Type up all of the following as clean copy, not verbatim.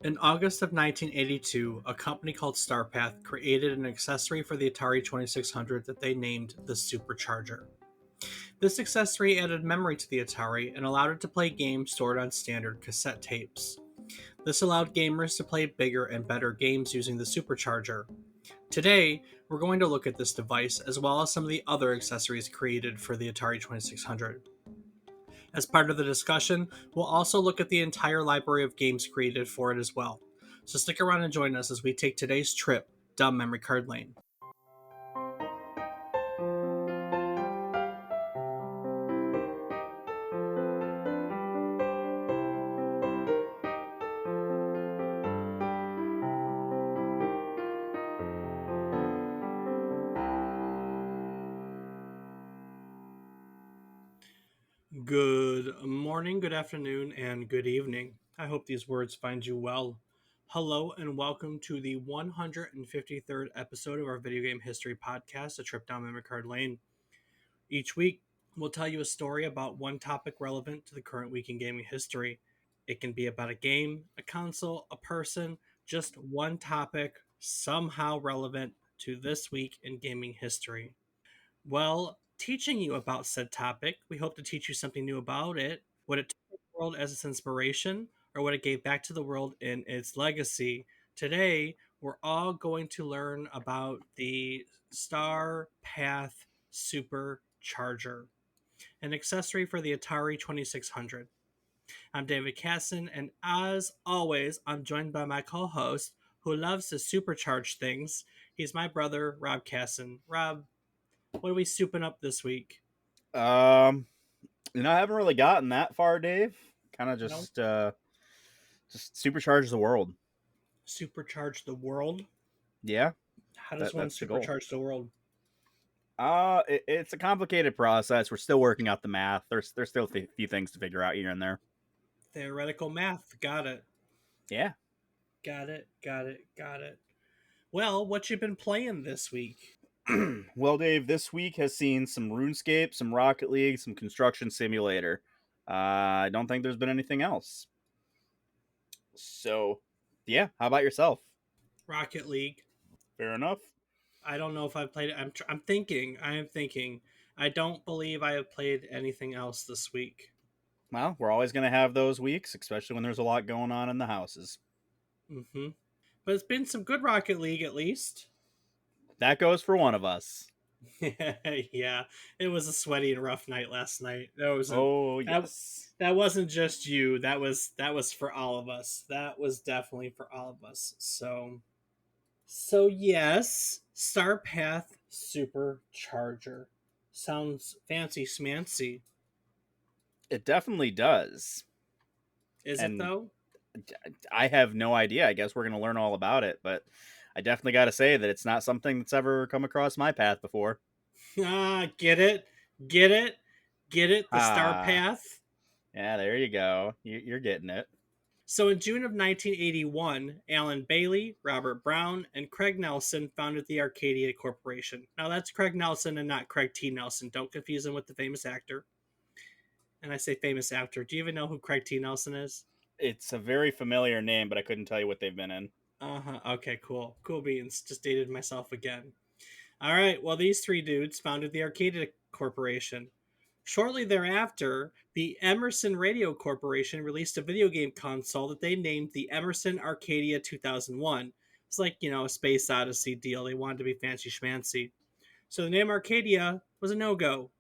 In August of 1982, a company called Starpath created an accessory for the Atari 2600 that they named the Supercharger. This accessory added memory to the Atari and allowed it to play games stored on standard cassette tapes. This allowed gamers to play bigger and better games using the Supercharger. Today, we're going to look at this device as well as some of the other accessories created for the Atari 2600. As part of the discussion, we'll also look at the entire library of games created for it as well. So stick around and join us as we take today's trip down memory card lane. Good morning, good afternoon, and good evening. I hope these words find you well. Hello, and welcome to the 153rd episode of our video game history podcast, A Trip Down Memory Card Lane. Each week, we'll tell you a story about one topic relevant to the current week in gaming history. It can be about a game, a console, a person, just one topic somehow relevant to this week in gaming history. Well, teaching you about said topic, we hope to teach you something new about it, what it took the world as its inspiration, or what it gave back to the world in its legacy. Today, we're all going to learn about the Starpath Supercharger, an accessory for the Atari 2600. I'm David Casson, and as always, I'm joined by my co host who loves to supercharge things. He's my brother, Rob Casson. Rob, what are we souping up this week? Um, I haven't really gotten that far, Dave. Kind of No? just supercharge the world. Supercharge the world? Yeah, How does one that's the goal. supercharge the world? It's a complicated process. We're still working out the math. There's still a few things to figure out here and there. Theoretical math. Got it. Yeah. Got it. Got it. Got it. Well, what you been playing this week? Well, Dave, this week has seen some RuneScape, some Rocket League, some Construction Simulator. I don't think there's been anything else. So, yeah. How about yourself? Rocket League. Fair enough. I don't know if I've played it. I'm thinking. I am thinking. I don't believe I have played anything else this week. Well, we're always going to have those weeks, especially when there's a lot going on in the houses. Mm-hmm. But it's been some good Rocket League at least. That goes for one of us. Yeah, it was a sweaty and rough night last night. Oh, That, yes. that wasn't just you. That was for all of us. That was definitely for all of us. So yes, Starpath Supercharger sounds fancy schmancy. It definitely does. Is it And though? I have no idea. I guess we're going to learn all about it, but I definitely got to say that it's not something that's ever come across my path before. Get it, get it, get it. The Ah, Starpath. yeah, there you go. You're getting it. So in June of 1981, Alan Bailey, Robert Brown, and Craig Nelson founded the Arcadia Corporation. Now that's Craig Nelson and not Craig T. Nelson. Don't confuse him with the famous actor. And I say famous actor. Do you even know who Craig T. Nelson is? It's a very familiar name, but I couldn't tell you what they've been in. Uh-huh. Okay, cool. Cool beans. Just dated myself again. All right. Well, these three dudes founded the Arcadia Corporation. Shortly thereafter, the Emerson Radio Corporation released a video game console that they named the Emerson Arcadia 2001. It's like, a Space Odyssey deal. They wanted to be fancy schmancy. So the name Arcadia was a no go.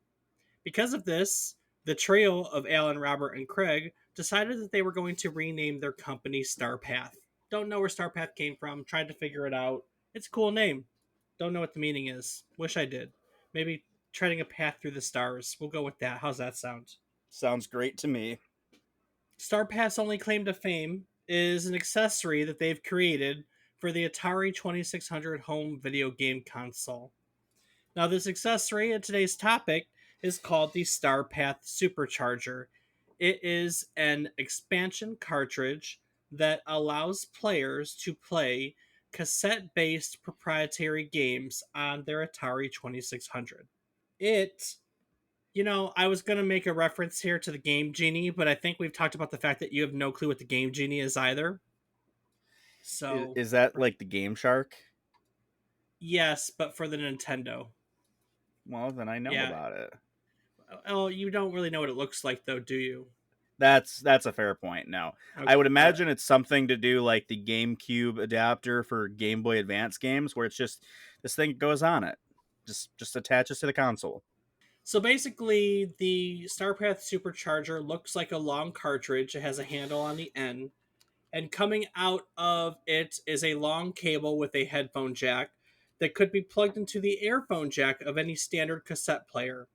Because of this, the trio of Alan, Robert, and Craig decided that they were going to rename their company Starpath. Don't know where Starpath came from, tried to figure it out. It's a cool name. Don't know what the meaning is. Wish I did. Maybe treading a path through the stars. We'll go with that. How's that sound? Sounds great to me. Starpath's only claim to fame is an accessory that they've created for the Atari 2600 home video game console. Now, this accessory in today's topic is called the Starpath Supercharger. It is an expansion cartridge that allows players to play cassette based proprietary games on their Atari 2600. It, I was going to make a reference here to the Game Genie, but I think we've talked about the fact that you have no clue what the Game Genie is either. So, Is that like the Game Shark? yes, but for the Nintendo. Well, then I know Yeah. about it. Oh, you don't really know what it looks like, though, do you? That's a fair point. No, I Okay. would imagine it's something to do like the GameCube adapter for Game Boy Advance games, where it's just this thing goes on it, just attaches to the console. So basically, the Starpath Supercharger looks like a long cartridge. It has a handle on the end, and coming out of it is a long cable with a headphone jack that could be plugged into the earphone jack of any standard cassette player.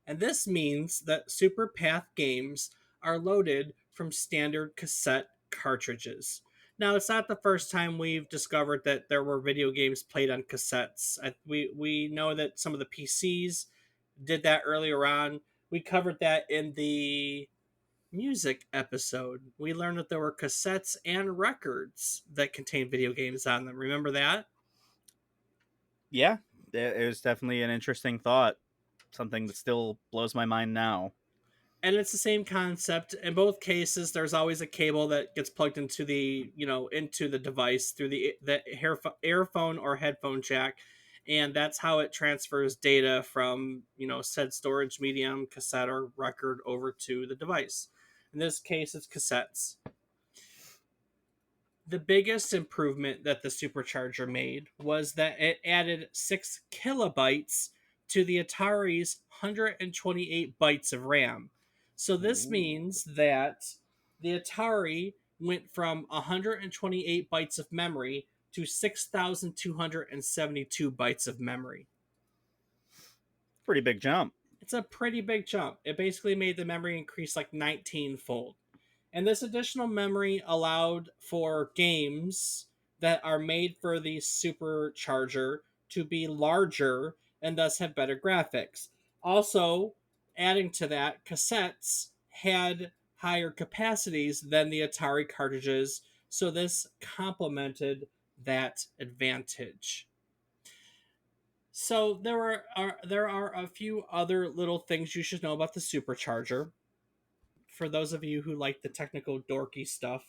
And this means that Superpath games are loaded from standard cassette cartridges. Now, it's not the first time we've discovered that there were video games played on cassettes. We know that some of the PCs did that earlier on. We covered that in the music episode. We learned that there were cassettes and records that contained video games on them. Remember that? Yeah, it was definitely an interesting thought. Something that still blows my mind now. And it's the same concept in both cases. There's always a cable that gets plugged into the into the device through the earphone or headphone jack, and that's how it transfers data from said storage medium, cassette or record, over to the device. In this case, it's cassettes. The biggest improvement that the Supercharger made was that it added 6 kilobytes to the Atari's 128 bytes of RAM. So this Ooh. means that the Atari went from 128 bytes of memory to 6,272 bytes of memory. Pretty big jump. It's a pretty big jump. It basically made the memory increase like 19 fold. And this additional memory allowed for games that are made for the Supercharger to be larger and thus have better graphics. Also, adding to that, cassettes had higher capacities than the Atari cartridges, so this complemented that advantage. So there are a few other little things you should know about the Supercharger for those of you who like the technical dorky stuff.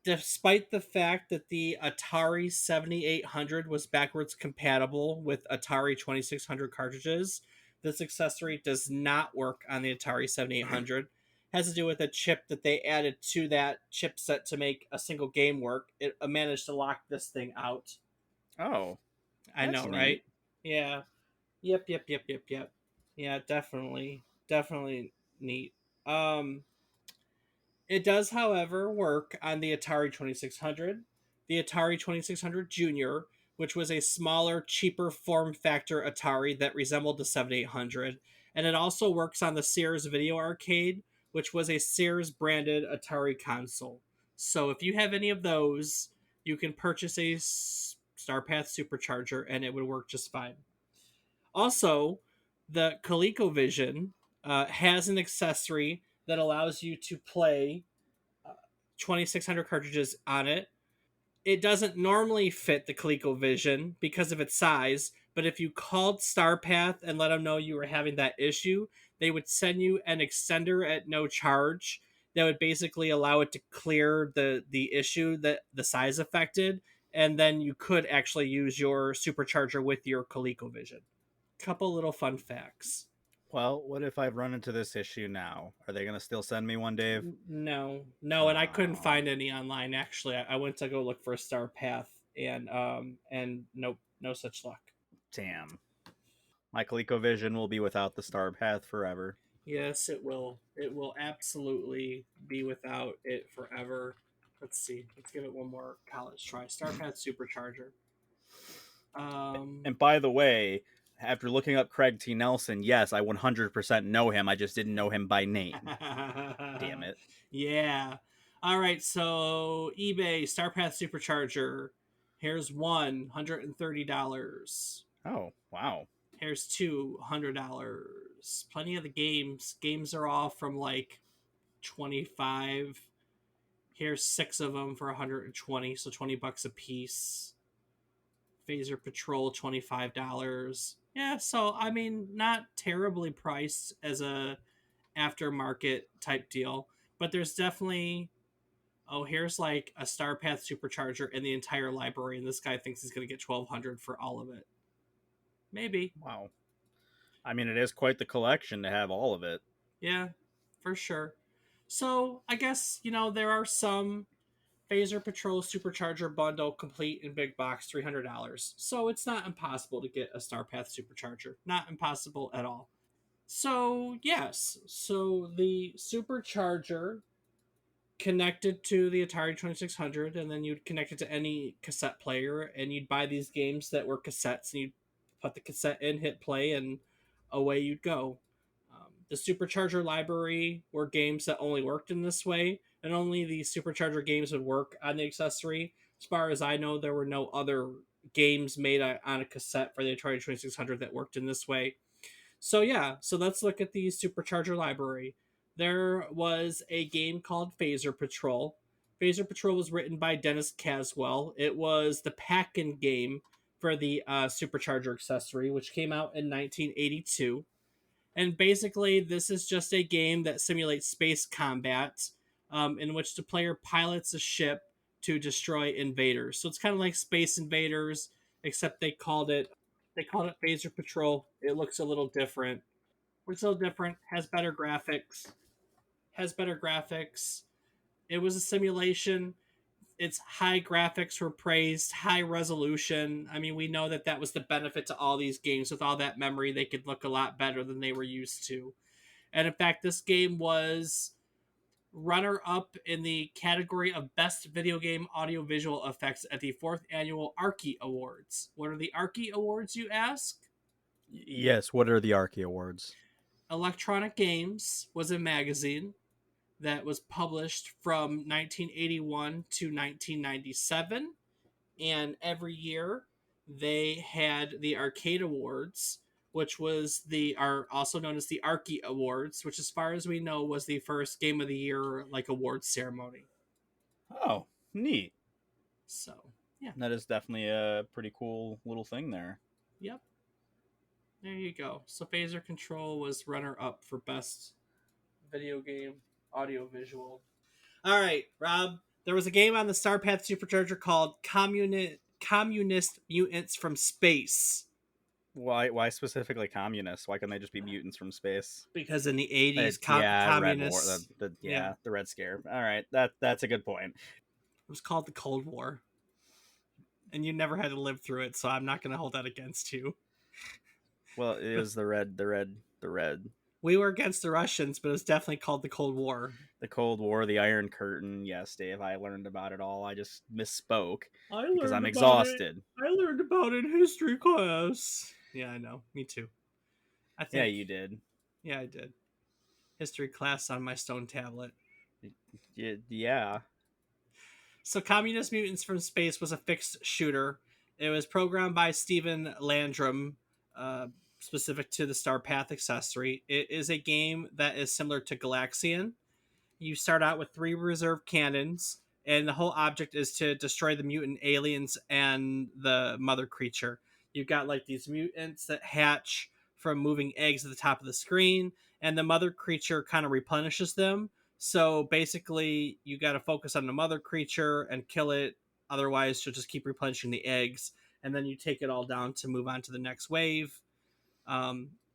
Despite the fact that the Atari 7800 was backwards compatible with Atari 2600 cartridges, this accessory does not work on the Atari 7800. It has to do with a chip that they added to that chipset to make a single game work. It managed to lock this thing out. Oh, I that's know, neat. right? Yeah. Yep, yep, yep, yep, yep. Yeah, definitely. Definitely neat. Um It does, however, work on the Atari 2600, the Atari 2600 Junior, which was a smaller, cheaper form factor Atari that resembled the 7800, and it also works on the Sears Video Arcade, which was a Sears branded Atari console. So if you have any of those, you can purchase a Starpath Supercharger and it would work just fine. Also, the ColecoVision has an accessory that allows you to play 2600 cartridges on it. It doesn't normally fit the ColecoVision because of its size, but if you called Starpath and let them know you were having that issue, they would send you an extender at no charge that would basically allow it to clear the issue that the size affected, and then you could actually use your supercharger with your ColecoVision. Couple little fun facts. Well, what if I've run into this issue now? Are they gonna still send me one, Dave? No, no, and I couldn't Oh, find any online. Actually, I went to go look for a Star Path, and nope, no such luck. damn. My ColecoVision will be without the Starpath forever. Yes, it will. It will absolutely be without it forever. Let's see. Let's give it one more college try. Star Path Supercharger. Um, And by the way, after looking up Craig T. Nelson, yes, I 100% know him. I just didn't know him by name. Damn it. yeah. All right. So eBay Star Path Supercharger. Here's $130. Oh, wow. Here's $200. Plenty of the games are all from like 25. Here's 6 of them for 120, so 20 bucks a piece. Phaser Patrol, $25. Yeah, so I mean, not terribly priced as a aftermarket type deal, but there's definitely oh, here's like a Starpath Supercharger in the entire library, and this guy thinks he's going to get 1,200 for all of it. Maybe. Wow. I mean, it is quite the collection to have all of it. Yeah, for sure. So I guess, there are some Phaser Patrol Supercharger bundle complete in big box, $300. So it's not impossible to get a Starpath Supercharger. Not impossible at all. So, yes. So the Supercharger connected to the Atari 2600, and then you'd connect it to any cassette player, and you'd buy these games that were cassettes, and you'd put the cassette in, hit play, and away you'd go. The Supercharger library were games that only worked in this way, and only the Supercharger games would work on the accessory. As far as I know, there were no other games made on a cassette for the Atari 2600 that worked in this way. So yeah, so let's look at the Supercharger library. There was a game called Phaser Patrol. Phaser Patrol was written by Dennis Caswell. It was the pack-in game for the Supercharger accessory, which came out in 1982. And basically, this is just a game that simulates space combat, in which the player pilots a ship to destroy invaders. So it's kind of like Space Invaders, except they called it Phaser Patrol. It looks a little different. It's a little different. Has better graphics. Has better graphics. It was a simulation. Its high graphics were praised, high resolution. I mean, we know that that was the benefit to all these games. With all that memory, they could look a lot better than they were used to. And in fact, this game was runner up in the category of Best Video Game Audiovisual Effects at the 4th Annual Archie Awards. What are the Archie Awards, you ask? Yes. What are the Archie Awards? Electronic Games was a magazine that was published from 1981 to 1997. And every year they had the Arcade Awards, which are also known as the Archie Awards, which, as far as we know, was the first Game of the Year awards ceremony. Oh, neat. So yeah, That is definitely a pretty cool little thing there. yep, there you go. So Phaser Control was runner up for best video game audio visual. All right, Rob. There was a game on the Starpath Supercharger called Communist Mutants from Space. Why specifically communists? Why can't they just be mutants from space? Because in the 80s, Yeah, Red War. communists, yeah, The Red Scare. All right, that's a good point. it was called the Cold War, and you never had to live through it, so I'm not going to hold that against you. Well, it was the red. We were against the Russians, but it was definitely called the Cold War. The Cold War, the Iron Curtain. Yes, Dave, I learned about it all. I just misspoke I because learned I'm about exhausted. I learned about it in history class. Yeah, I know. Me too. I think. Yeah, you did. Yeah, I did. History class on my stone tablet. Yeah. So, Communist Mutants from Space was a fixed shooter. It was programmed by Stephen Landrum, specific to the Starpath accessory. It is a game that is similar to Galaxian. You start out with 3 reserve cannons, and the whole object is to destroy the mutant aliens and the mother creature. You've got like these mutants that hatch from moving eggs at the top of the screen, and the mother creature kind of replenishes them. So basically, you got to focus on the mother creature and kill it. Otherwise, she'll just keep replenishing the eggs, and then you take it all down to move on to the next wave.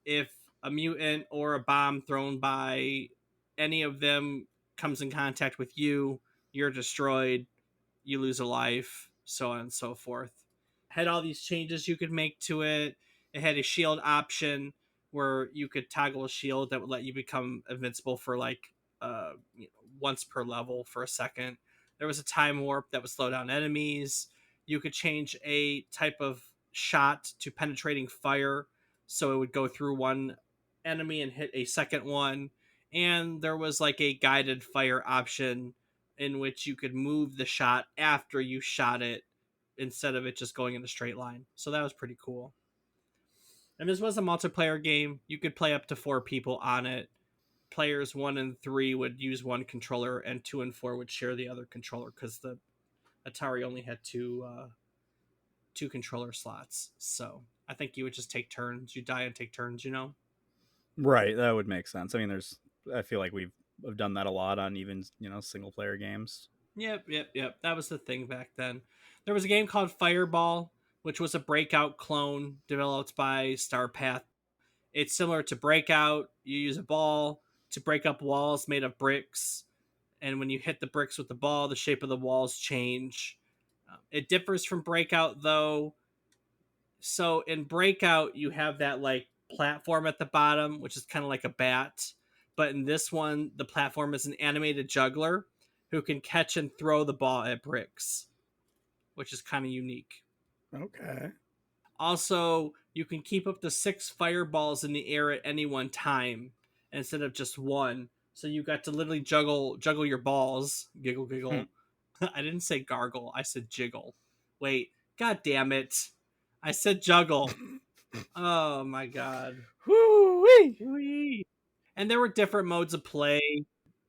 If a mutant or a bomb thrown by any of them comes in contact with you, you're destroyed, you lose a life, so on and so forth. Had all these changes you could make to it. It had a shield option where you could toggle a shield that would let you become invincible for once per level for a second. There was a time warp that would slow down enemies. You could change a type of shot to penetrating fire, so it would go through one enemy and hit a second one. And there was like a guided fire option in which you could move the shot after you shot it instead of it just going in a straight line. So that was pretty cool. And this was a multiplayer game. You could play up to 4 people on it. Players 1 and 3 would use one controller, and 2 and 4 would share the other controller because the Atari only had two controller slots. So I think you would just take turns. You die and take turns, Right, that would make sense. I mean, I feel like we've done that a lot on even single player games. Yep. That was the thing back then. There was a game called Fireball, which was a Breakout clone developed by Starpath. It's similar to Breakout. You use a ball to break up walls made of bricks, and when you hit the bricks with the ball, the shape of the walls change. It differs from Breakout though. So in Breakout, you have that like platform at the bottom, which is kind of like a bat. But in this one, the platform is an animated juggler who can catch and throw the ball at bricks, which is kind of unique. Okay. Also, you can keep up to 6 fireballs in the air at any one time instead of just one. So you got to literally juggle your balls. Giggle Hmm. giggle. I didn't say gargle. I said jiggle. Wait, god damn it. I said juggle. Oh my god. Woo-wee! Whee! And there were different modes of play.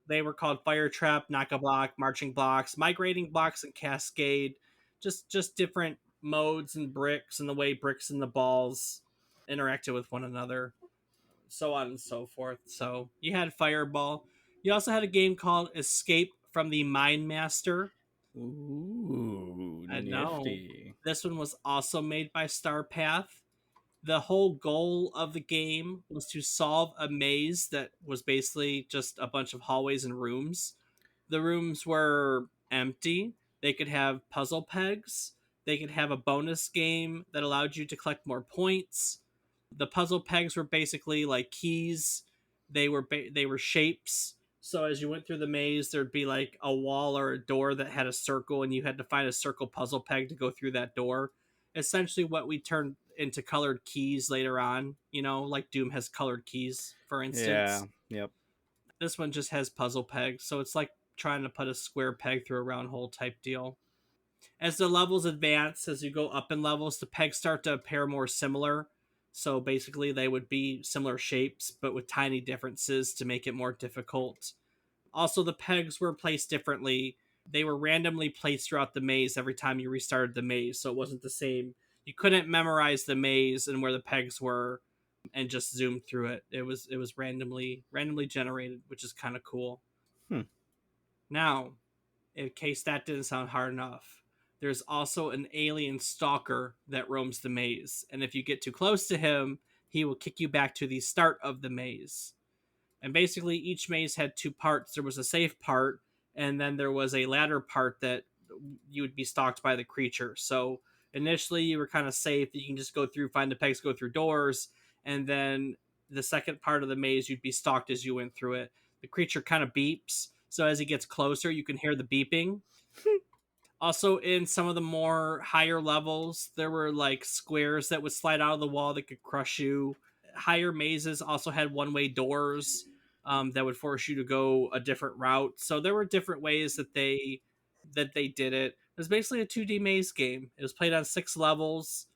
They were called Fire Trap, Knock a Block, Marching Blocks, Migrating Blocks, and Cascade. Just different modes and bricks and the way bricks and the balls interacted with one another, so on and so forth. So you had Fireball. You also had a game called Escape from the Mine Master. Ooh, I know. nifty. This one was also made by Starpath. The whole goal of the game was to solve a maze that was basically just a bunch of hallways and rooms. The rooms were empty. They could have puzzle pegs. They could have a bonus game that allowed you to collect more points. The puzzle pegs were basically like keys. They were shapes. So as you went through the maze, there'd be like a wall or a door that had a circle, and you had to find a circle puzzle peg to go through that door. Essentially, what we turned into colored keys later on. You know, like Doom has colored keys, for Yeah. instance. Yep. This one just has puzzle pegs, so it's like trying to put a square peg through a round hole type deal. As the levels advance, as you go up in levels, the pegs start to appear more similar. So basically, they would be similar shapes, but with tiny differences to make it more difficult. Also, the pegs were placed differently. They were randomly placed throughout the maze every time you restarted the maze, so it wasn't the same. You couldn't memorize the maze and where the pegs were and just zoom through it. It was randomly generated, which is kind of cool. Hmm. Now, in case that didn't sound hard enough, there's also an alien stalker that roams the maze, and if you get too close to him, he will kick you back to the start of the maze. And basically, each maze had 2 parts. There was a safe part, and then there was a ladder part that you would be stalked by the creature. So initially, you were kind of safe. You can just go through, find the pegs, go through doors, and then the second part of the maze, you'd be stalked as you went through it. The creature kind of beeps. So as he gets closer, you can hear the beeping. Also, in some of the more higher levels, there were like squares that would slide out of the wall that could crush you. Higher mazes also had one-way doors that would force you to go a different route. So there were different ways that they did it. It was basically a 2D maze game. It was played on 6 levels.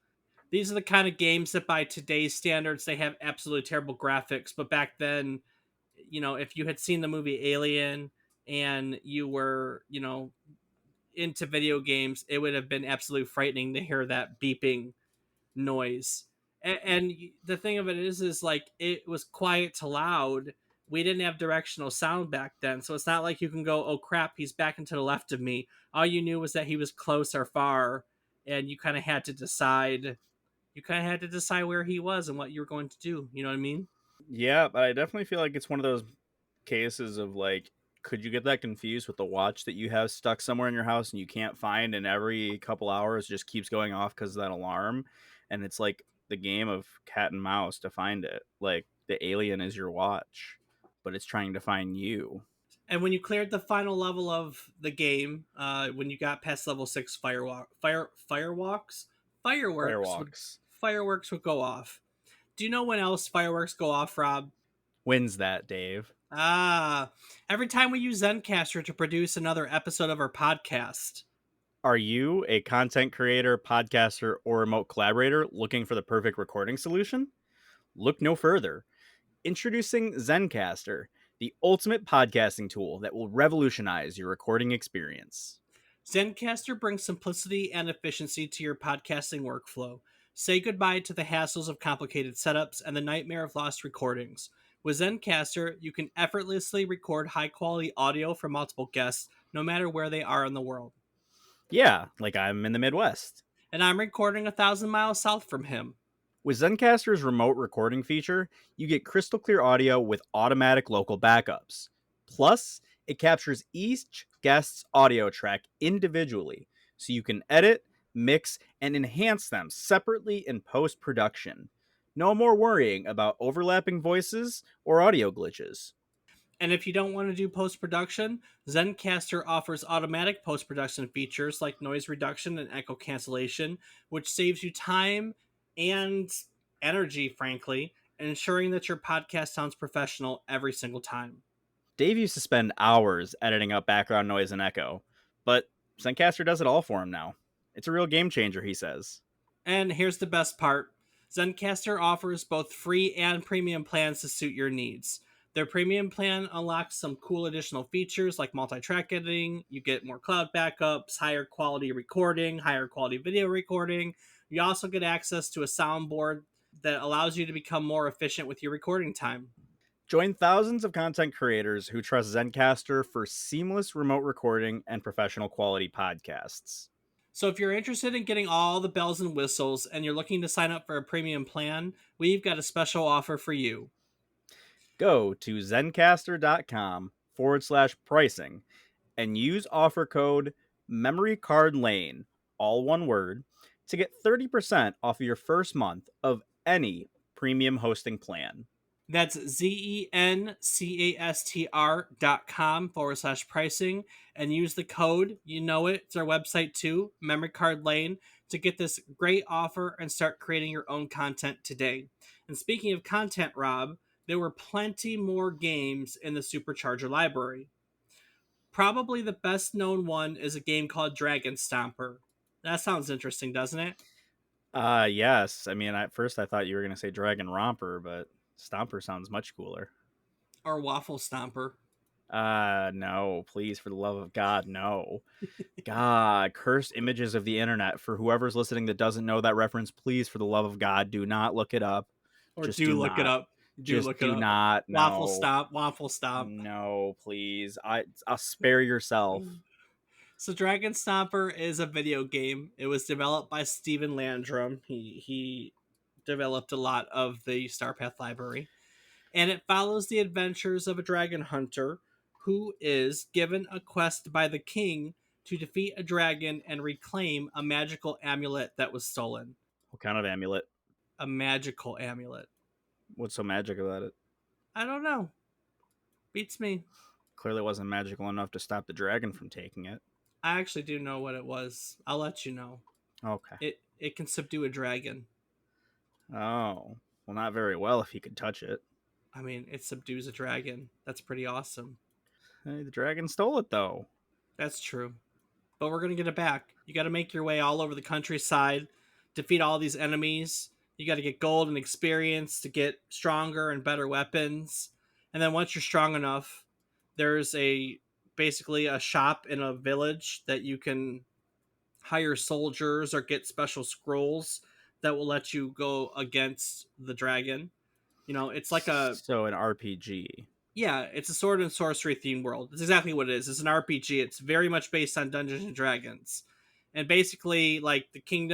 These are the kind of games that, by today's standards, they have absolutely terrible graphics. But back then, if you had seen the movie Alien and you were, into video games, it would have been absolutely frightening to hear that beeping noise. And the thing of it is like it was quiet to loud. We didn't have directional sound back then, so it's not like you can go, "Oh crap, he's back and to the left of me." All you knew was that he was close or far, and you kind of had to decide. You kind of had to decide where he was and what you were going to do. You know what I mean? Yeah, but I definitely feel like it's one of those cases of like, could you get that confused with the watch that you have stuck somewhere in your house and you can't find, and every couple hours just keeps going off because of that alarm? And it's like the game of cat and mouse to find it. Like the alien is your watch, but it's trying to find you. And when you cleared the final level of the game, when you got past level 6, fireworks would Firewalks fireworks would go off. Do you know when else fireworks go off, Rob? wins that, Dave. Ah, every time we use Zencaster to produce another episode of our podcast. Are you a content creator, podcaster, or remote collaborator looking for the perfect recording solution? Look no further. Introducing Zencaster, the ultimate podcasting tool that will revolutionize your recording experience. Zencaster brings simplicity and efficiency to your podcasting workflow. Say goodbye to the hassles of complicated setups and the nightmare of lost recordings. With Zencaster, you can effortlessly record high quality audio from multiple guests no matter where they are in the world. Yeah, like I'm in the Midwest. And I'm recording 1,000 miles south from him. With Zencaster's remote recording feature, you get crystal clear audio with automatic local backups. Plus, it captures each guest's audio track individually, so you can edit, mix, and enhance them separately in post production. No more worrying about overlapping voices or audio glitches. And if you don't want to do post production, Zencaster offers automatic post production features like noise reduction and echo cancellation, which saves you time and energy, frankly, ensuring that your podcast sounds professional every single time. Dave used to spend hours editing up background noise and echo, but Zencaster does it all for him now. It's a real game changer, he says. And here's the best part: Zencaster offers both free and premium plans to suit your needs. Their premium plan unlocks some cool additional features like multi track editing. You get more cloud backups, higher quality recording, higher quality video recording. You also get access to a soundboard that allows you to become more efficient with your recording time. Join thousands of content creators who trust Zencaster for seamless remote recording and professional quality podcasts. So, if you're interested in getting all the bells and whistles and you're looking to sign up for a premium plan, we've got a special offer for you. Go to zencaster.com/pricing and use offer code Memory Card Lane, all one word, to get 30% off of your first month of any premium hosting plan. That's zencastr.com/pricing and use the code. You know it. It's our website too, Memory Card Lane, to get this great offer and start creating your own content today. And speaking of content, Rob, there were plenty more games in the Supercharger library. Probably the best known one is a game called Dragonstomper. That sounds interesting, doesn't it? Yes. I mean, at first I thought you were going to say Dragon Romper, but Stomper sounds much cooler. Or Waffle Stomper. No, please, for the love of God, no. God, cursed images of the internet. For whoever's listening that doesn't know that reference, please, for the love of God, do not look it up. Or Just do do look it not. up. Do Just look it do up. not. Waffle No. Stomp, Waffle Stomp. No, please. I'll spare yourself. So Dragon Stomper is a video game. It was developed by Stephen Landrum. He developed a lot of the Starpath library, and it follows the adventures of a dragon hunter who is given a quest by the king to defeat a dragon and reclaim a magical amulet that was stolen. What kind of amulet? A magical amulet. What's so magic about it? I don't know. Beats me. Clearly wasn't magical enough to stop the dragon from taking it. I actually do know what it was. I'll let you know. Okay. It can subdue a dragon. Oh. Well, not very well if he could touch it. I mean, it subdues a dragon. That's pretty awesome. Hey, the dragon stole it, though. That's true. But we're going to get it back. You got to make your way all over the countryside, defeat all these enemies. You got to get gold and experience to get stronger and better weapons. And then once you're strong enough, there's basically a shop in a village that you can hire soldiers or get special scrolls that will let you go against the dragon. You know, it's like a So, an RPG. yeah, it's a sword and sorcery themed world. It's exactly what it is. It's an RPG. It's very much based on Dungeons and Dragons. And basically, like the king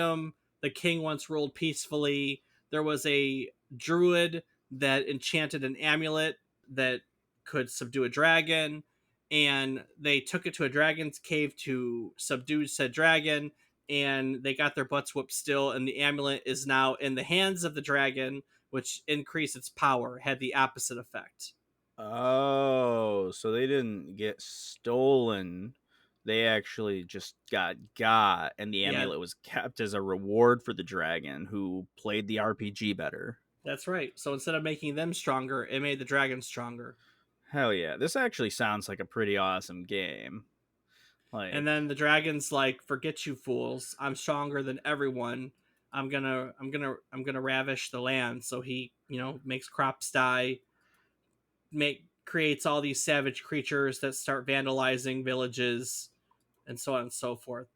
once ruled peacefully. There was a druid that enchanted an amulet that could subdue a dragon, and they took it to a dragon's cave to subdue said dragon, and they got their butts whooped still, and the amulet is now in the hands of the dragon, which increased its power, had the opposite effect. Oh, so they didn't get stolen. They actually just got, and the Yeah, amulet was kept as a reward for the dragon who played the RPG better. that's right. So instead of making them stronger, it made the dragons stronger. Hell yeah. This actually sounds like a pretty awesome game. And Like, then the dragons like, forget you fools. I'm stronger than everyone. I'm gonna ravish the land. So he, makes crops die, creates all these savage creatures that start vandalizing villages and so on and so forth.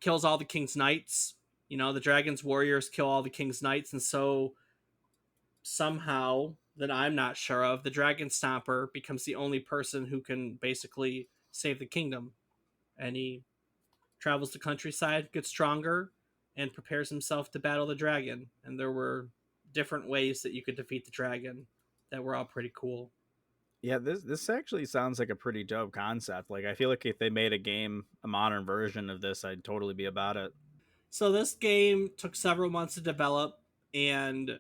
Kills all the king's knights. The dragon's warriors kill all the king's knights, and so somehow that I'm not sure of, the Dragon Stomper becomes the only person who can basically save the kingdom. and he travels the countryside, gets stronger, and prepares himself to battle the dragon. And there were different ways that you could defeat the dragon that were all pretty cool. Yeah, this actually sounds like a pretty dope concept. Like, I feel like if they made a modern version of this, I'd totally be about it. So this game took several months to develop, and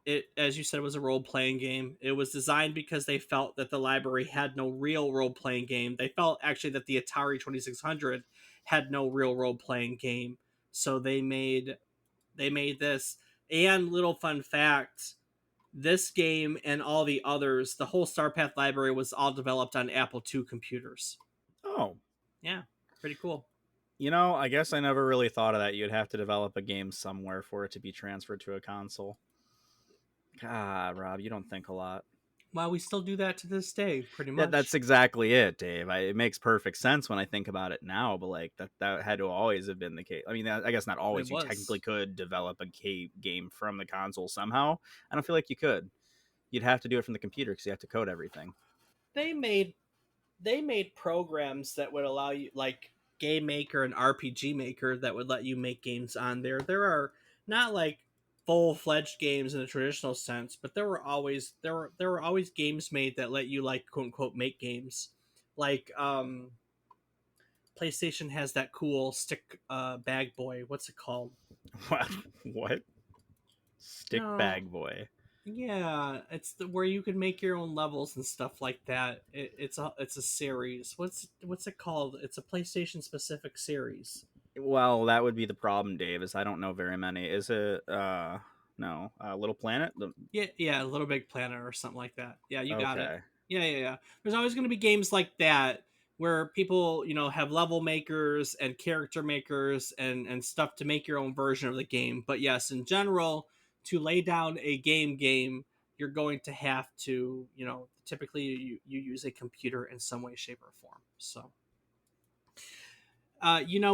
it, as you said, was a role playing game. It was designed because they felt that the library had no real role playing game. They felt actually that the Atari 2600 had no real role playing game, so they made this. And little fun fact: this game and all the others, the whole Starpath library was all developed on Apple II computers. Oh, Yeah, pretty cool. I guess I never really thought of that. You'd have to develop a game somewhere for it to be transferred to a console. Ah, Rob, you don't think a lot. Well, we still do that to this day, pretty That's much. exactly it, Dave. It makes perfect sense when I think about it now, but like that had to always have been the case. I mean, I guess not It always. You technically was. could develop a game from the console somehow. I don't feel like you could. You'd have to do it from the computer because you have to code everything. They made they made programs that would allow you, like Game Maker and RPG Maker, that would let you make games on there. There are not like full-fledged games in the traditional sense, but there were always games made that let you, like, quote unquote make games. Like PlayStation has that cool stick bag boy. What's it called? What? Stick No, bag boy. yeah, where you can make your own levels and stuff like that. It's a series. What's it called? It's a PlayStation specific series. Well, that would be the problem, Dave. Is I don't know very many. Is it no, Little Planet? Yeah, yeah, Little Big Planet or something like that. Yeah, you got it. Okay. Yeah, yeah, yeah. There's always going to be games like that where people, have level makers and character makers and stuff to make your own version of the game. But yes, in general, to lay down a game, you're going to have to, typically you use a computer in some way, shape, or form. So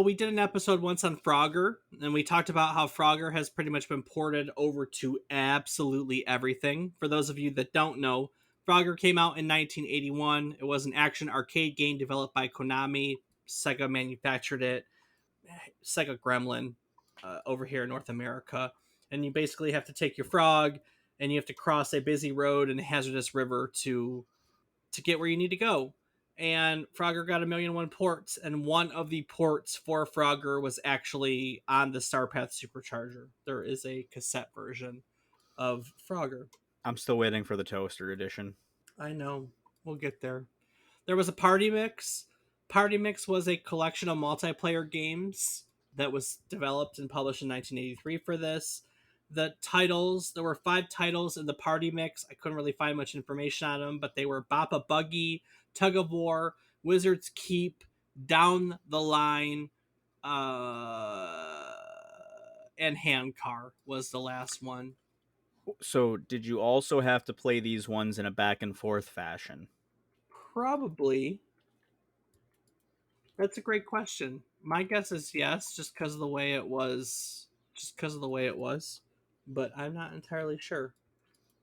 we did an episode once on Frogger, and we talked about how Frogger has pretty much been ported over to absolutely everything. For those of you that don't know, Frogger came out in 1981. It was an action arcade game developed by Konami. Sega manufactured it. Sega Gremlin over here in North America. And you basically have to take your frog and you have to cross a busy road and a hazardous river to get where you need to go. And Frogger got 1,000,001 ports, and one of the ports for Frogger was actually on the Starpath Supercharger. There is a cassette version of Frogger. I'm still waiting for the toaster edition. I know. We'll get there. There was a Party Mix. Party Mix was a collection of multiplayer games that was developed and published in 1983 for this. There were 5 titles in the Party Mix. I couldn't really find much information on them, but they were Boppa Buggy, Tug of War, Wizard's Keep, Down the Line, uh, and Hand Car was the last one. So, did you also have to play these ones in a back and forth fashion? Probably. That's a great question. My guess is yes, just because of the way it was. Just because of the way it was, but I'm not entirely sure.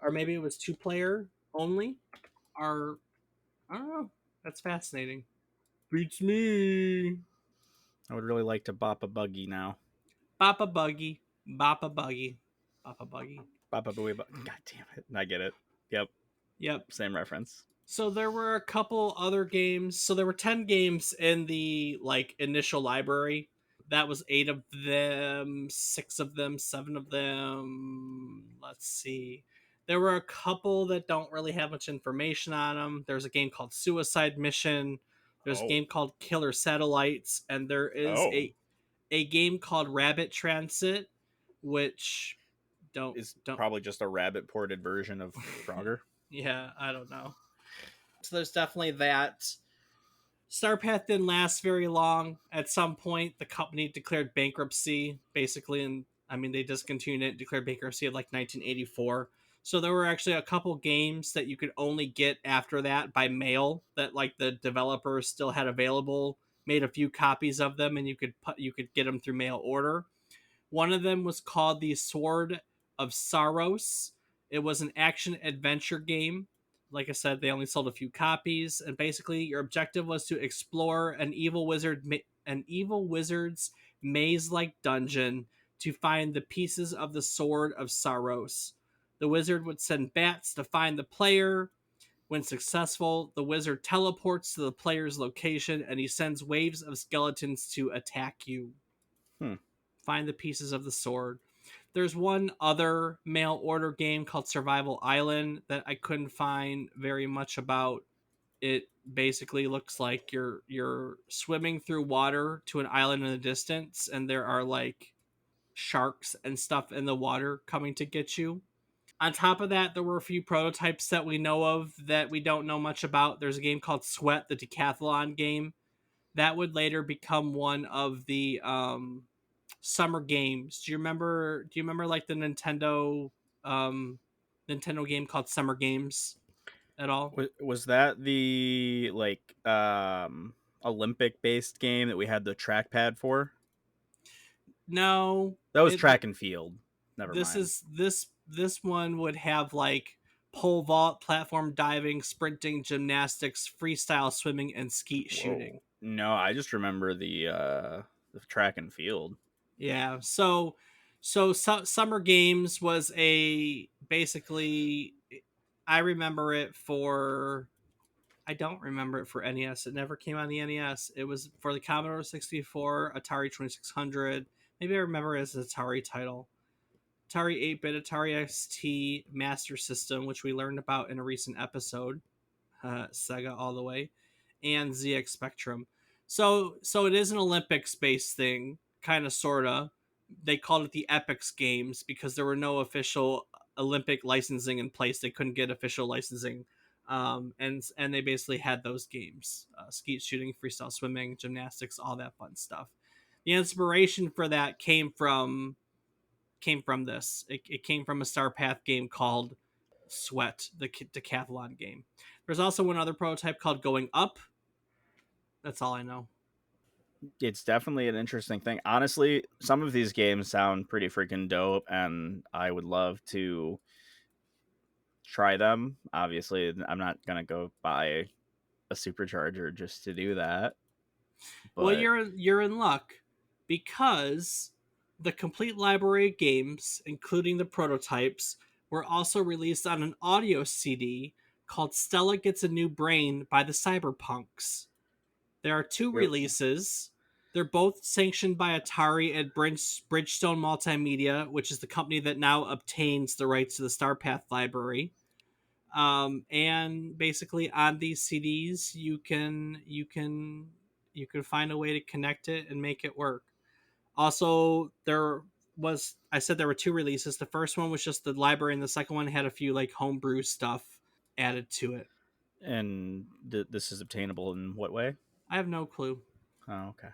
Or maybe it was 2-player only. Or I don't know. That's fascinating. Beats me. I would really like to bop a buggy now. Boppa Buggy, Boppa Buggy, Boppa Buggy. Bop a booey. God damn it! I get it. Yep, Yep. same reference. So there were a couple other games. So there were 10 games in the initial library. That was 8 of them, 6 of them, 7 of them. Let's see. There were a couple that don't really have much information on them. There's a game called Suicide Mission. There's a Oh, game called Killer Satellites, and there is oh, a game called Rabbit Transit, which don't is don't probably just a rabbit ported version of Frogger. yeah, I don't know. So there's definitely that. Starpath didn't last very long. At some point, the company declared bankruptcy, basically, and I mean they discontinued it, declared bankruptcy of 1984. So there were actually a couple games that you could only get after that by mail that the developers still had available. Made a few copies of them, and you could get them through mail order. One of them was called the Sword of Saros. It was an action adventure game, like I said, they only sold a few copies, and basically your objective was to explore an evil wizard's maze-like dungeon to find the pieces of the Sword of Saros. The wizard would send bats to find the player. When successful, the wizard teleports to the player's location and he sends waves of skeletons to attack you. Hmm. Find the pieces of the sword. There's one other mail order game called Survival Island that I couldn't find very much about. It basically looks like you're swimming through water to an island in the distance, and there are like sharks and stuff in the water coming to get you. On top of that, there were a few prototypes that we know of that we don't know much about. There's a game called Sweat, the decathlon game, that would later become one of the summer games. Do you remember like the um Nintendo game called Summer Games at all? Was that the like Olympic based game that we had the trackpad for? No, That was it track and field. Never this mind. is this one would have like pole vault, platform diving, sprinting, gymnastics, freestyle swimming, and skeet shooting. Whoa. No, I just remember the track and field. Yeah. Summer Games was a basically I remember it for I don't remember it for NES. It never came on the NES. It was for the Commodore 64, Atari 2600. Maybe I remember it as an Atari title. Atari 8-bit, Atari XT Master System, which we learned about in a recent episode. Sega all the way, and ZX Spectrum. So it is an Olympics based thing, kind of sorta. They called it the Epics Games because there were no official Olympic licensing in place. They couldn't get official licensing, and they basically had those games: skeet shooting, freestyle swimming, gymnastics, all that fun stuff. The inspiration for that came from this. It came from a Starpath game called Sweat, the decathlon game. There's also one other prototype called Going Up. That's all I know. It's definitely an interesting thing. Honestly, some of these games sound pretty freaking dope, and I would love to try them. Obviously, I'm not gonna go buy a supercharger just to do that, Well, but you're in luck because the complete library of games, including the prototypes, were also released on an audio CD called Stella Gets a New Brain by the Cyberpunks. There are two you're releases. They're both sanctioned by Atari and Bridgestone Multimedia, which is the company that now obtains the rights to the Starpath library. And basically, on these CDs, you can find a way to connect it and make it work. Also, I said there were two releases. The first one was just the library, and the second one had a few like homebrew stuff added to it. and this is obtainable in what way? I have no clue. Oh, okay.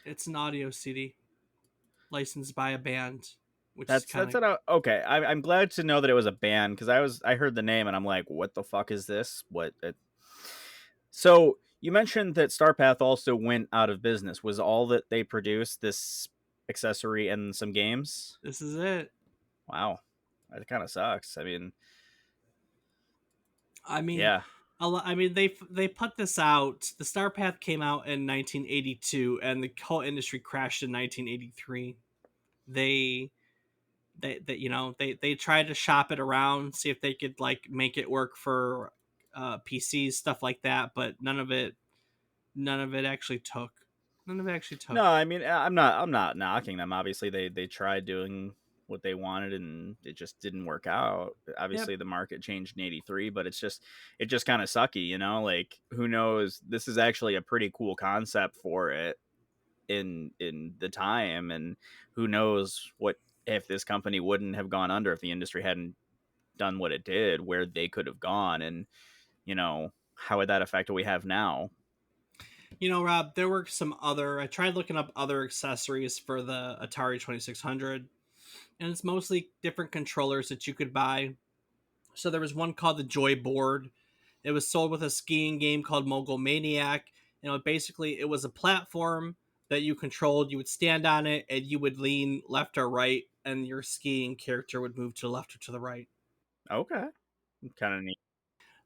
It's an audio CD licensed by a band, which is That's kind of. what okay. I'm glad to know that it was a band because I heard the name and I'm like, what the fuck is this? So you mentioned that Starpath also went out of business. Was all that they produced this accessory and some games? This is it. Wow, that kind of sucks. I mean, I mean, yeah. they put this out. The Starpath came out in 1982, and the whole industry crashed in 1983. They they tried to shop it around, see if they could like make it work for PCs, stuff like that, but none of it actually took. None of it actually No, took. I mean, I'm not knocking them. Obviously, they tried doing what they wanted and it just didn't work out. Yep. Obviously, the market changed in '83, but it just kind of sucky, you know. Like, who knows? This is actually a pretty cool concept for it in the time, and who knows what if this company wouldn't have gone under if the industry hadn't done what it did, where they could have gone, and how would that affect what we have now? Rob, there were some other. I tried looking up other accessories for the Atari 2600, and it's mostly different controllers that you could buy. So there was one called the Joyboard. It was sold with a skiing game called Mogul Maniac. Basically it was a platform that you controlled. You would stand on it and you would lean left or right, and your skiing character would move to the left or to the right. Okay, kind of neat.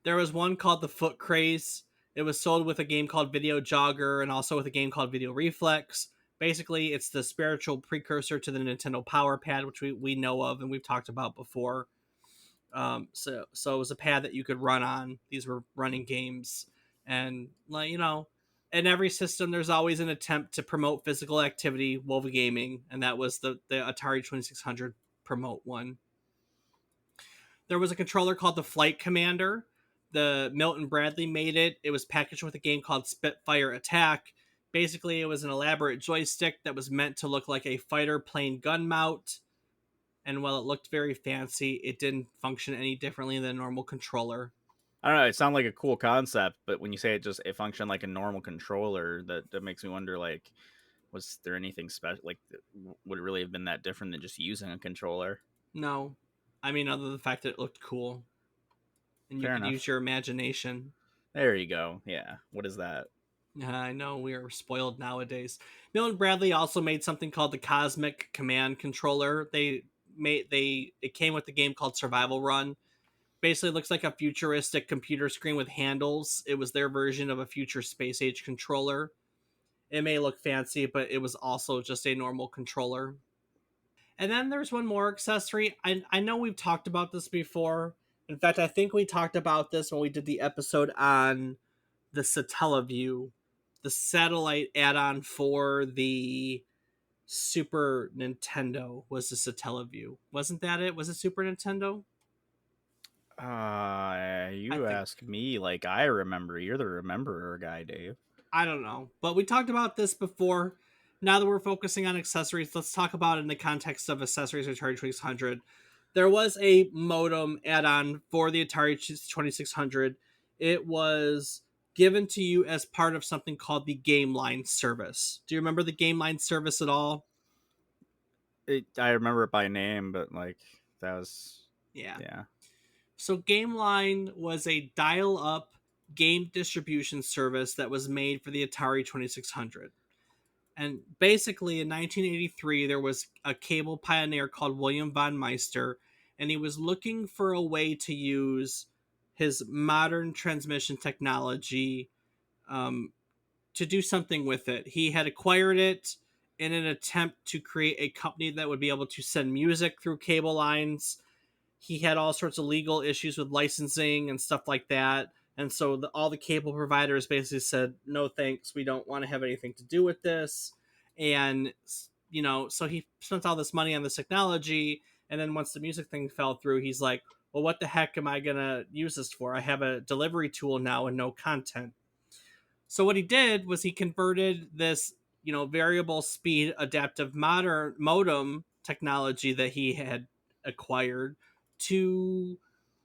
There was one called the Foot Craze. It was sold with a game called Video Jogger and also with a game called Video Reflex. Basically, it's the spiritual precursor to the Nintendo Power Pad, which we know of and we've talked about before. So it was a pad that you could run on. These were running games, and like in every system, there's always an attempt to promote physical activity while gaming, and that was the Atari 2600 promote one. There was a controller called the Flight Commander. The Milton Bradley made it. It was packaged with a game called Spitfire Attack. Basically, it was an elaborate joystick that was meant to look like a fighter plane gun mount. And while it looked very fancy, it didn't function any differently than a normal controller. I don't know. It sounds like a cool concept, but when you say it functioned like a normal controller, that makes me wonder, like, was there anything special? Like, would it really have been that different than just using a controller? No. I mean, other than the fact that it looked cool and you Fair could use enough. your imagination. There you go. Yeah. What is that? I know we are spoiled nowadays. Milton Bradley also made something called the Cosmic Command Controller. It came with the game called Survival Run. Basically, it looks like a futuristic computer screen with handles. It was their version of a future space age controller. It may look fancy, but it was also just a normal controller. And then there's one more accessory. I know we've talked about this before. In fact, I think we talked about this when we did the episode on the Satellaview, the satellite add-on for the Super Nintendo was the Satellaview. Wasn't that it? Was it Super Nintendo? I You think ask me like I remember. You're the rememberer guy, Dave. I don't know. But we talked about this before. Now that we're focusing on accessories, let's talk about it in the context of accessories for Atari 2600. There was a modem add-on for the Atari 2600. It was given to you as part of something called the GameLine service. Do you remember the GameLine service at all? I remember it by name, but like that was Yeah. yeah. So GameLine was a dial-up game distribution service that was made for the Atari 2600. And basically, in 1983, there was a cable pioneer called William von Meister, and he was looking for a way to use his modern transmission technology um, to do something with it. He had acquired it in an attempt to create a company that would be able to send music through cable lines. He had all sorts of legal issues with licensing and stuff like that. And so all the cable providers basically said, no thanks, we don't want to have anything to do with this. And, so he spent all this money on this technology. And then once the music thing fell through, he's like, well, what the heck am I going to use this for? I have a delivery tool now and no content. So what he did was he converted this, variable speed adaptive modern modem technology that he had acquired to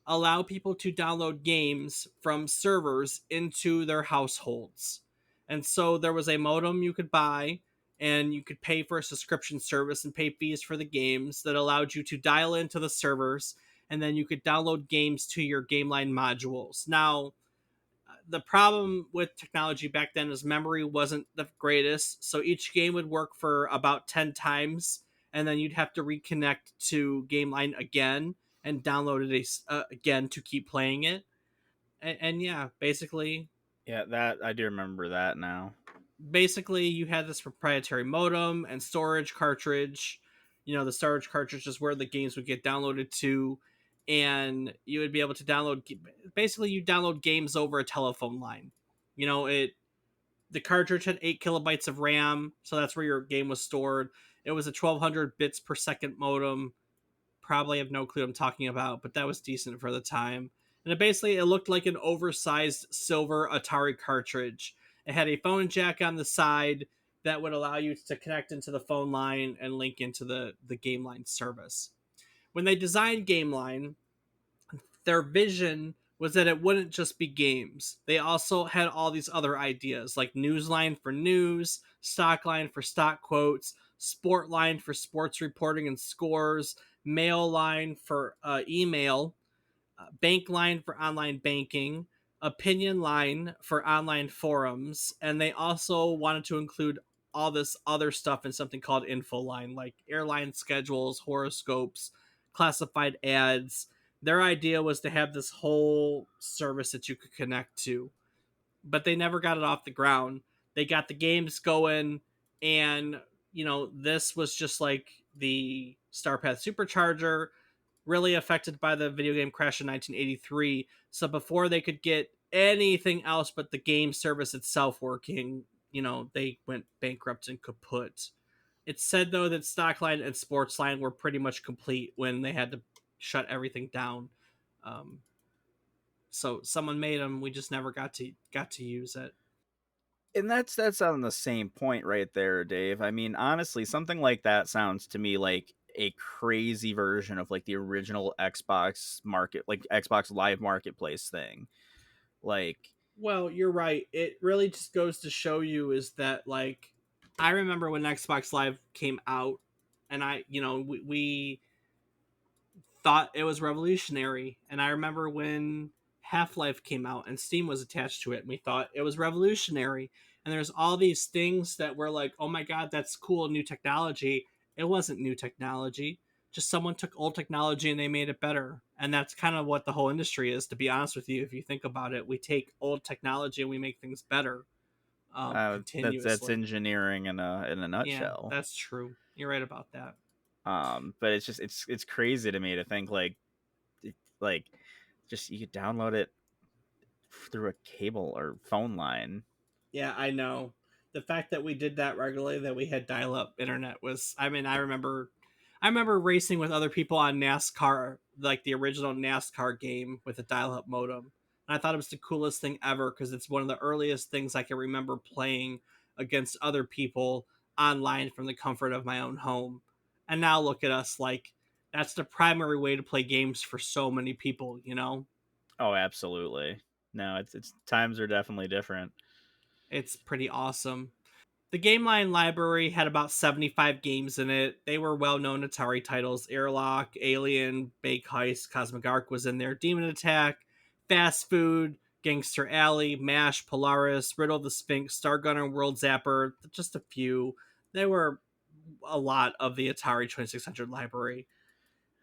allow people to download games from servers into their households. And so there was a modem you could buy and you could pay for a subscription service and pay fees for the games that allowed you to dial into the servers and then you could download games to your GameLine modules. Now, the problem with technology back then is memory wasn't the greatest, so each game would work for about 10 times and then you'd have to reconnect to GameLine again and download it again to keep playing it. And yeah, Yeah, that I do remember that now. basically you had this proprietary modem and storage cartridge. The storage cartridge is where the games would get downloaded to, and you would be able to download. Basically, you download games over a telephone line. It the cartridge had 8 kilobytes of RAM, so that's where your game was stored. It was a 1200 bits per second modem. Probably have no clue what I'm talking about, but that was decent for the time. And it looked like an oversized silver Atari cartridge. It had a phone jack on the side that would allow you to connect into the phone line and link into the GameLine service. When they designed GameLine, their vision was that it wouldn't just be games. They also had all these other ideas like Newsline for news, Stockline for stock quotes, Sportline for sports reporting and scores, Mail Line for email, Bank Line for online banking, Opinion Line for online forums, and they also wanted to include all this other stuff in something called Info Line, like airline schedules, horoscopes, classified ads. Their idea was to have this whole service that you could connect to, but they never got it off the ground. They got the games going, and this was just like the Starpath Supercharger, really affected by the video game crash in 1983. So before they could get anything else but the game service itself working, they went bankrupt and kaput. It's said though that Stockline and Sportsline were pretty much complete when they had to shut everything down. Um, so someone made them. We just never got to use it. And that's on the same point right there, Dave. I mean, honestly, something like that sounds to me like a crazy version of like the original Xbox market, like Xbox Live Marketplace thing. Like, Well, you're right. It really just goes to show you is that like I remember when Xbox Live came out, and we thought it was revolutionary. And I remember when Half-Life came out and Steam was attached to it, and we thought it was revolutionary. And there's all these things that were like, oh my god, that's cool, new technology. It wasn't new technology. Just someone took old technology and they made it better. And that's kind of what the whole industry is, to be honest with you. If you think about it, we take old technology and we make things better, that's continuously. engineering in a Yeah, nutshell. that's true. You're right about that. But it's just it's crazy to me to think like just you could download it through a cable or phone line. Yeah, I know. The fact that we did that regularly, that we had dial-up internet was, I mean, I remember racing with other people on NASCAR, like the original NASCAR game with a dial-up modem. And I thought it was the coolest thing ever because it's one of the earliest things I can remember playing against other people online from the comfort of my own home. And now look at us, like that's the primary way to play games for so many people. Oh, absolutely. No, it's times are definitely different. It's pretty awesome. The GameLine library had about 75 games in it. They were well-known Atari titles. Airlock, Alien, Bake Heist, Cosmic Arc was in there. Demon Attack, Fast Food, Gangster Alley, MASH, Polaris, Riddle of the Sphinx, Star Gunner, World Zapper, just a few. There were a lot of the Atari 2600 library.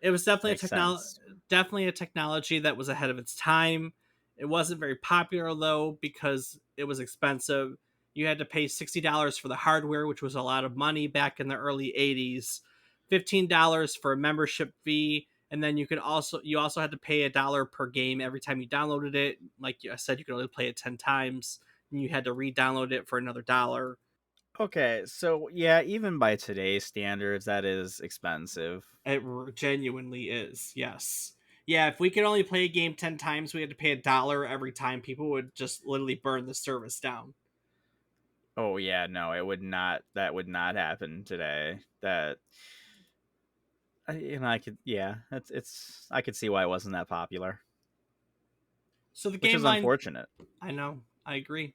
It was Makes sense. definitely a technology that was ahead of its time. It wasn't very popular though because it was expensive. You had to pay $60 for the hardware, which was a lot of money back in the early 80s. $15 for a membership fee, and then you also had to pay $1 per game every time you downloaded it. Like I said, you could only play it 10 times, and you had to re-download it for another dollar. Okay, so yeah, even by today's standards, that is expensive. It genuinely is. Yes. Yeah, if we could only play a game 10 times, we had to pay $1 every time. People would just literally burn the service down. Oh yeah, no, it would not. That would not happen today. That I could, yeah, it's I could see why it wasn't that popular, So the which game is line, unfortunate. I know, I agree.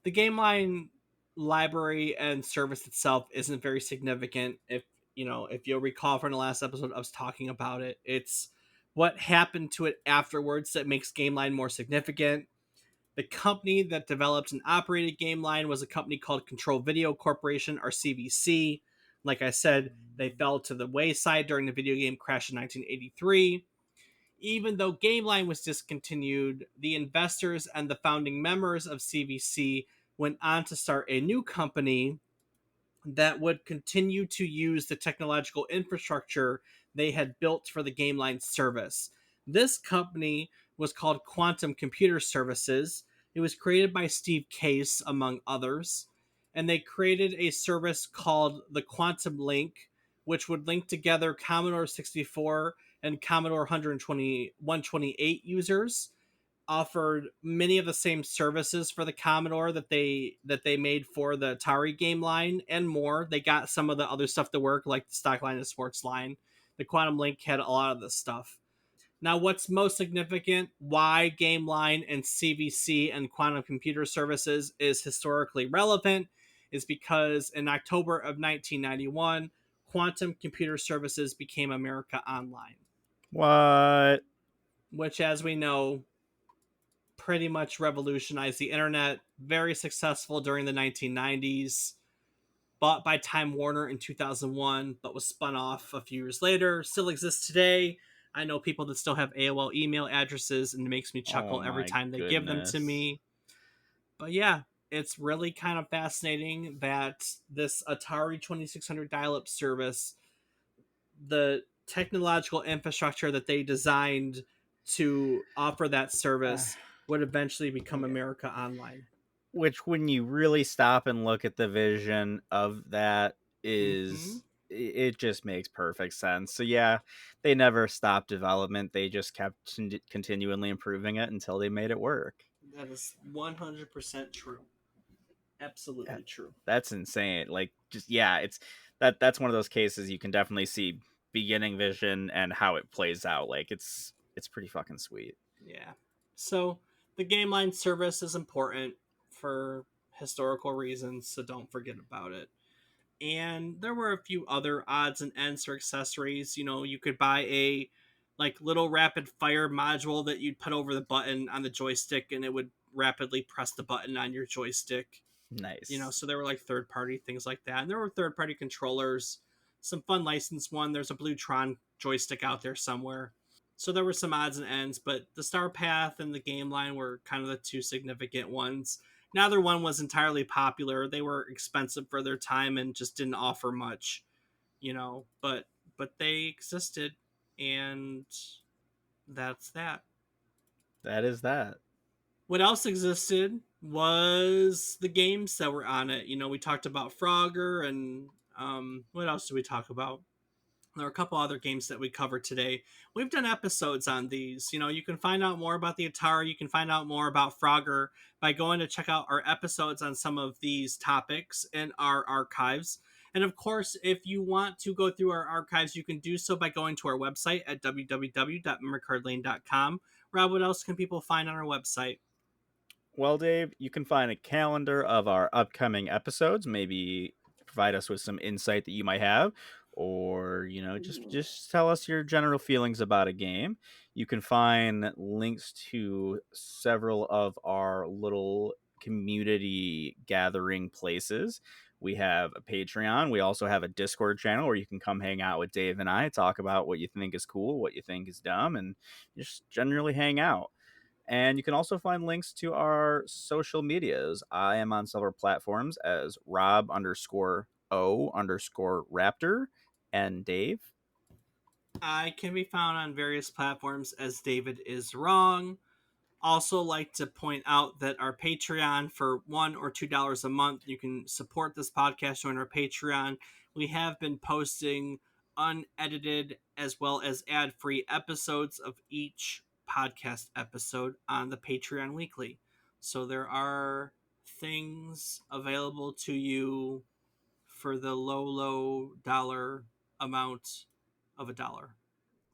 The game line library and service itself isn't very significant. If you'll recall from the last episode, I was talking about it. It's what happened to it afterwards that makes game line more significant. The company that developed and operated GameLine was a company called Control Video Corporation, or CVC. Like I said, they fell to the wayside during the video game crash in 1983. Even though GameLine was discontinued, the investors and the founding members of CVC went on to start a new company that would continue to use the technological infrastructure they had built for the GameLine service. This company was called Quantum Computer Services. It was created by Steve Case, among others, and they created a service called the Quantum Link, which would link together Commodore 64 and Commodore 128 users, offered many of the same services for the Commodore that they made for the Atari game line and more. They got some of the other stuff to work, like the stock line and sports line. The Quantum Link had a lot of this stuff. Now, what's most significant, why Game Line and CVC and Quantum Computer Services is historically relevant, is because in October of 1991, Quantum Computer Services became America Online, What? which, as we know, pretty much revolutionized the internet. Very successful during the 1990s. Bought by Time Warner in 2001, but was spun off a few years later. Still exists today. I know people that still have AOL email addresses, and it makes me Oh chuckle every my time they give them to goodness. me. But yeah, it's really kind of fascinating that this Atari 2600 dial-up service, the technological infrastructure that they designed to offer that Uh, service, would eventually become yeah. America Online. Which, when you really stop and look at the vision of that, Mm-hmm. it just makes perfect sense. So yeah, they never stopped development. They just kept continually improving it until they made it work. That is 100% true. Yeah, Absolutely true. that's insane. Like, just yeah, that's one of those cases you can definitely see beginning vision and how it plays out. Like, it's pretty fucking sweet. Yeah. So the GameLine service is important for historical reasons, so don't forget about it. And there were a few other odds and ends for accessories. You know, you could buy a like little rapid fire module that you'd put over the button on the joystick, and it would rapidly press the button on your joystick. You know, Nice. so there were like third party things like that. And there were third party controllers, some fun licensed one. There's a Bluetron joystick out there somewhere. So there were some odds and ends, but the Starpath and the GameLine were kind of the two significant ones. Neither one was entirely popular. They were expensive for their time and just didn't offer much, you know, but they existed, and that's that. That is that. What else existed was the games that were on it. You know, we talked about Frogger, and what else did we talk about? There are a couple other games that we covered today. We've done episodes on these. You know, you can find out more about the Atari. You can find out more about Frogger by going to check out our episodes on some of these topics in our archives. And of course, if you want to go through our archives, you can do so by going to our website at www.memorycardlane.com. Rob, what else can people find on our website? Well, Dave, you can find a calendar of our upcoming episodes. Maybe provide us with some insight that you might have, or just tell us your general feelings about a game. You can find links to several of our little community gathering places. We have a Patreon. We also have a Discord channel where you can come hang out with Dave and I, talk about what you think is cool, what you think is dumb, and just generally hang out. And you can also find links to our social medias. I am on several platforms as Rob underscore O underscore Raptor and Dave. I can be found on various platforms as David is wrong. Also, like to point out that our Patreon, for $1 or $2 a month, you can support this podcast on our Patreon. We have been posting unedited as well as ad-free episodes of each podcast episode on the Patreon weekly. So there are things available to you for the low dollar amount of a dollar.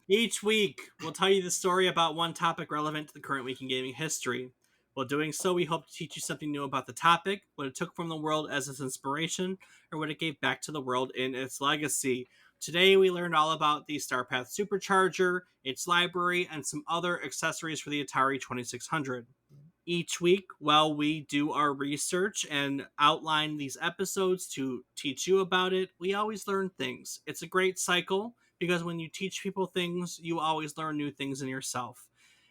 Each week, we'll tell you the story about one topic relevant to the current week in gaming history. While doing so, we hope to teach you something new about the topic, what it took from the world as its inspiration, or what it gave back to the world in its legacy. Today, we learned all about the Starpath Supercharger, its library, and some other accessories for the Atari 2600. Each week, while we do our research and outline these episodes to teach you about it, we always learn things. It's a great cycle because when you teach people things, you always learn new things in yourself.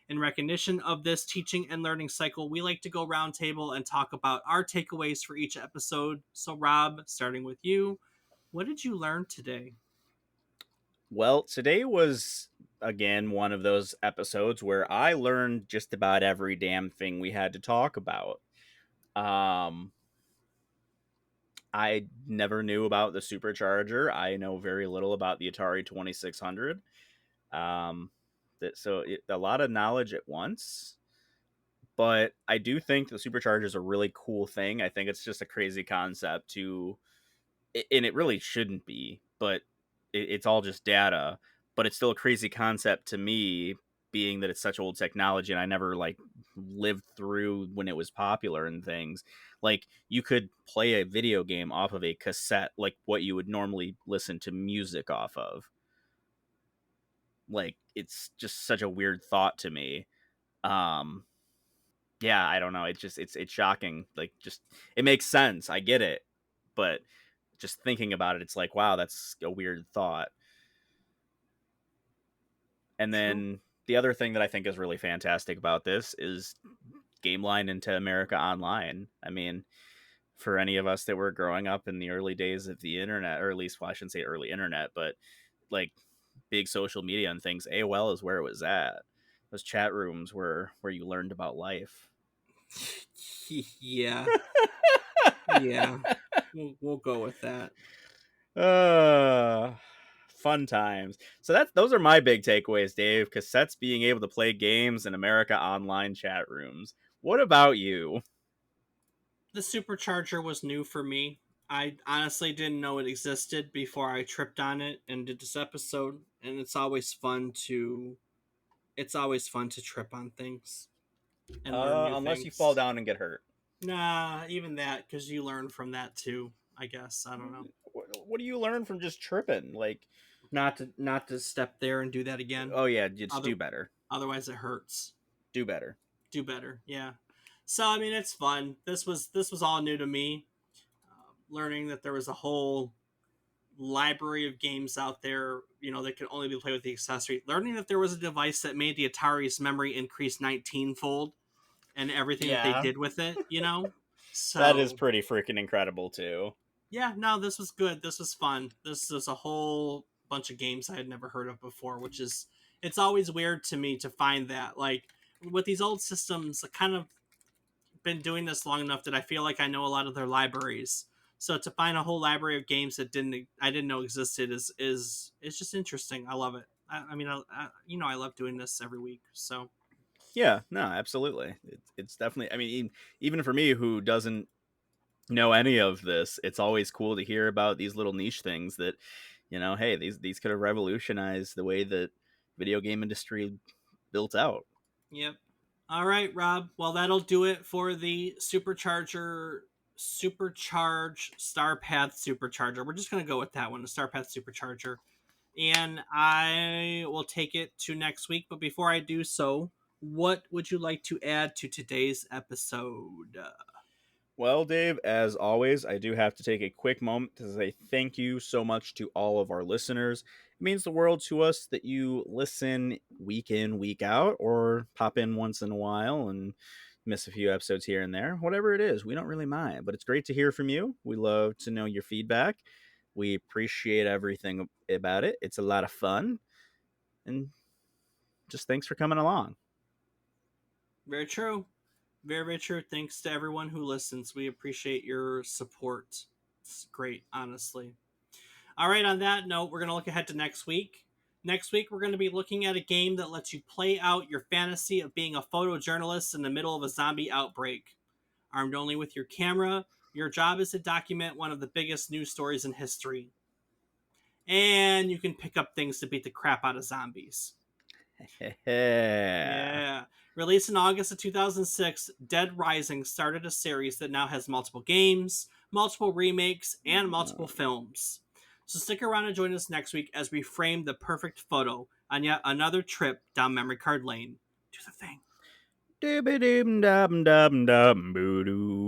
In recognition of this teaching and learning cycle, we like to go roundtable and talk about our takeaways for each episode. So, Rob, starting with you, what did you learn today? Well, today was again one of those episodes where I learned just about every damn thing we had to talk about. Um, I never knew about the Supercharger. I know very little about the Atari 2600. Um, a lot of knowledge at once. But I do think the Supercharger is a really cool thing. I think it's just a crazy concept and it really shouldn't be, but it's all just data. But it's still a crazy concept to me, being that it's such old technology, and I never like lived through when it was popular and things. Like, you could play a video game off of a cassette, like what you would normally listen to music off of. Like, it's just such a weird thought to me. Um, yeah, I don't know. It's shocking. Like, just it makes sense. I get it, but just thinking about it, it's like, wow, that's a weird thought. And True. then the other thing that I think is really fantastic about this is GameLine into America Online. I mean, for any of us that were growing up in the early days of the internet, or at least, well, I shouldn't say early internet, but like big social media and things, AOL is where it was at. Those chat rooms were where you learned about life. Yeah. Yeah. We'll go with that. uh Fun times. So those are my big takeaways, Dave. Cassettes being able to play games in America Online chat rooms. What about you? The Supercharger was new for me. I honestly didn't know it existed before I tripped on it and did this episode, and it's always fun to trip on things and learn new Unless you fall things. down and get hurt. Nah, even that, because you learn from that too, I guess. I don't know. What do you learn from just tripping? Like, Not to step there and do that again. oh yeah, just Other do better. Otherwise it hurts. Do better. Do better, yeah. So I mean, it's fun. This was all new to me. Learning that there was a whole library of games out there, that could only be played with the accessory. Learning that there was a device that made the Atari's memory increase 19-fold and everything that they Yeah, did with it. that is So pretty freaking incredible too. yeah, no, this was good. This was fun. This is a whole bunch of games I had never heard of before, which is it's always weird to me to find that. Like with these old systems, I kind of been doing this long enough that I feel like I know a lot of their libraries. So to find a whole library of games that I didn't know existed is just interesting. I love it. I mean, I love doing this every week. So Yeah, no, absolutely. It's definitely. I mean, even for me who doesn't know any of this, it's always cool to hear about these little niche things that, hey, these could have revolutionized the way that video game industry built out. yep. All right, Rob. Well, that'll do it for the Supercharge Starpath Supercharger. We're just gonna go with that one, the Starpath Supercharger, and I will take it to next week. But before I do so, what would you like to add to today's episode? Well, Dave, as always, I do have to take a quick moment to say thank you so much to all of our listeners. It means the world to us that you listen week in, week out, or pop in once in a while and miss a few episodes here and there. Whatever it is, we don't really mind. But it's great to hear from you. We love to know your feedback. We appreciate everything about it. It's a lot of fun. And just thanks for coming along. Very true. Very, very true. Thanks to everyone who listens. We appreciate your support. It's great, honestly. All right, on that note, we're going to look ahead to next week. Next week, we're going to be looking at a game that lets you play out your fantasy of being a photojournalist in the middle of a zombie outbreak. Armed only with your camera, your job is to document one of the biggest news stories in history. And you can pick up things to beat the crap out of zombies. Yeah. Yeah. Released in August of 2006, Dead Rising started a series that now has multiple games, multiple remakes, and multiple films. So stick around and join us next week as we frame the perfect photo on yet another trip down memory card lane. Do the thing. Dibby-dim-dum-dum-dum, boo-doo.